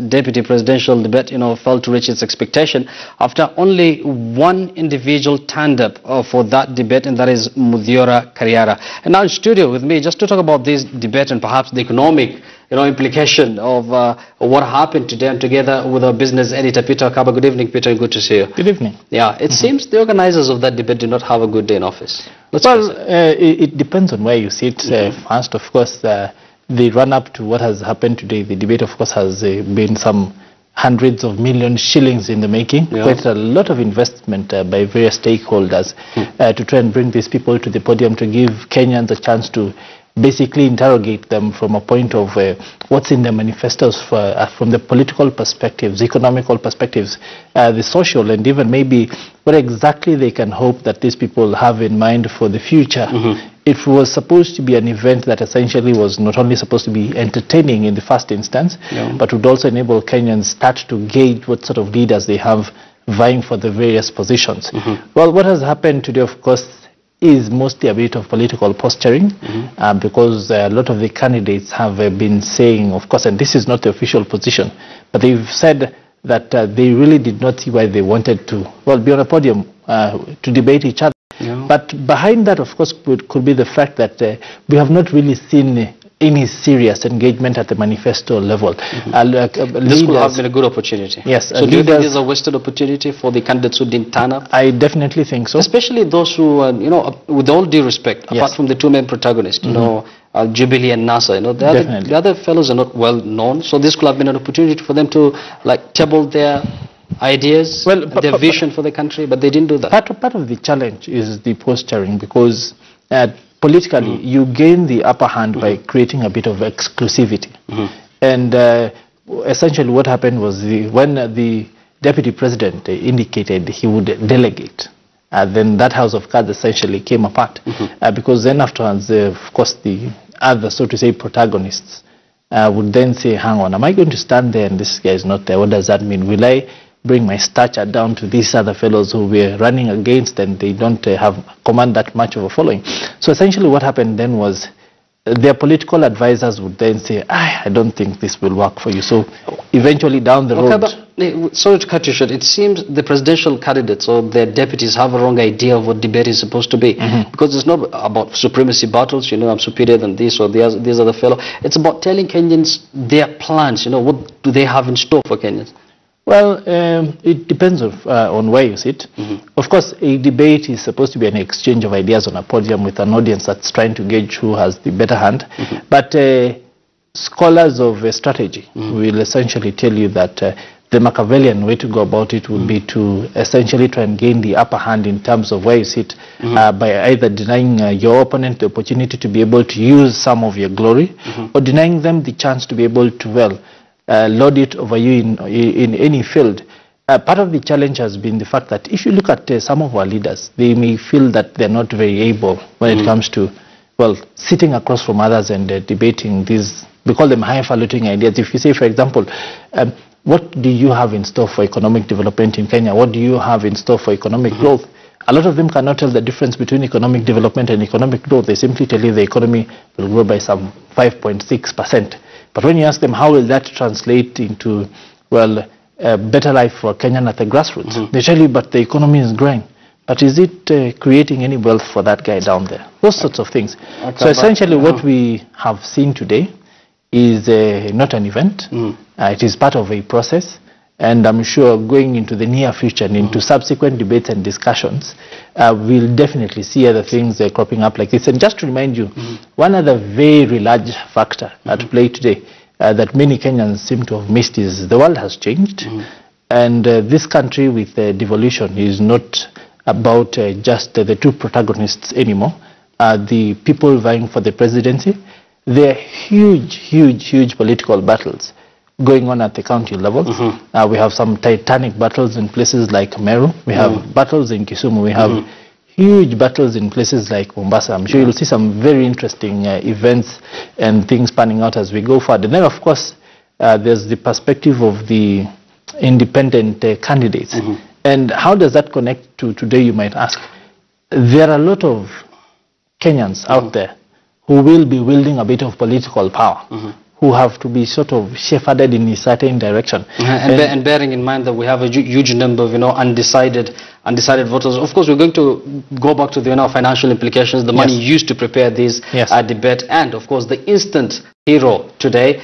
deputy presidential debate, failed to reach its expectation after only one individual turned up for that debate, and that is Muthiora Kariara. And now in studio with me, just to talk about this debate and perhaps the economic implication of what happened today, and together with our business editor, Peter Kaba. Good evening, Peter. Good to see you. Good evening. Yeah, it seems the organizers of that debate do not have a good day in office. It depends on where you sit. First, of course, the run-up to what has happened today, the debate, of course, has been some hundreds of million shillings in the making. Yeah. Quite a lot of investment by various stakeholders to try and bring these people to the podium, to give Kenyans a chance to basically interrogate them from a point of what's in the manifestos from the political perspectives, economical perspectives, the social, and even maybe what exactly they can hope that these people have in mind for the future. It was supposed to be an event that essentially was not only supposed to be entertaining in the first instance, but would also enable Kenyans start to gauge what sort of leaders they have vying for the various positions. Well, what has happened today, of course, is mostly a bit of political posturing, because a lot of the candidates have been saying, of course, and this is not the official position, but they've said that they really did not see why they wanted to, be on a podium to debate each other. But behind that, of course, could be the fact that we have not really seen any serious engagement at the manifesto level. This could have been a good opportunity. Yes. So do you think this is a wasted opportunity for the candidates who didn't turn up? I definitely think so. Especially those who, with all due respect, apart from the two main protagonists, Jubilee and NASA, the other fellows are not well known. So this could have been an opportunity for them to table their ideas, their vision for the country, but they didn't do that. Part of the challenge is the posturing, because politically, you gain the upper hand by creating a bit of exclusivity. And essentially what happened was when the deputy president indicated he would delegate, then that house of cards essentially came apart. Because then afterwards, of course, the other, so to say, protagonists would then say, hang on, am I going to stand there and this guy is not there? What does that mean? Will I bring my stature down to these other fellows who we're running against, and they don't command that much of a following? So essentially what happened then was their political advisors would then say, I don't think this will work for you. So eventually down the road... But, sorry to cut you short, it seems the presidential candidates or their deputies have a wrong idea of what debate is supposed to be. Because it's not about supremacy battles, I'm superior than this or these other fellow. It's about telling Kenyans their plans, what do they have in store for Kenyans? Well, it depends on where you sit. Of course, a debate is supposed to be an exchange of ideas on a podium with an audience that's trying to gauge who has the better hand. But scholars of strategy will essentially tell you that the Machiavellian way to go about it would be to essentially try and gain the upper hand in terms of where you sit, by either denying your opponent the opportunity to be able to use some of your glory, or denying them the chance to be able to, lord it over you in any field. Part of the challenge has been the fact that if you look at some of our leaders, they may feel that they're not very able when it comes to, sitting across from others and debating these, we call them highfalutin ideas. If you say, for example, what do you have in store for economic development in Kenya? What do you have in store for economic growth? A lot of them cannot tell the difference between economic development and economic growth. They simply tell you the economy will grow by some 5.6%. But when you ask them how will that translate into, a better life for Kenyan at the grassroots, they tell you, but the economy is growing. But is it creating any wealth for that guy down there? Those sorts of things. So essentially what we have seen today is not an event. It is part of a process. And I'm sure going into the near future and into subsequent debates and discussions, we'll definitely see other things cropping up like this. And just to remind you, one other very large factor at play today that many Kenyans seem to have missed is the world has changed. And this country with devolution is not about just the two protagonists anymore. The people vying for the presidency, there are huge political battles going on at the county level. We have some titanic battles in places like Meru. We have battles in Kisumu. We have huge battles in places like Mombasa. I'm sure you'll see some very interesting events and things panning out as we go forward. And then, of course, there's the perspective of the independent candidates. And how does that connect to today, you might ask? There are a lot of Kenyans out there who will be wielding a bit of political power, who have to be sort of shepherded in a certain direction. And bearing in mind that we have a huge number of undecided voters. Of course, we're going to go back to the financial implications, the money used to prepare this debate, and of course the instant hero today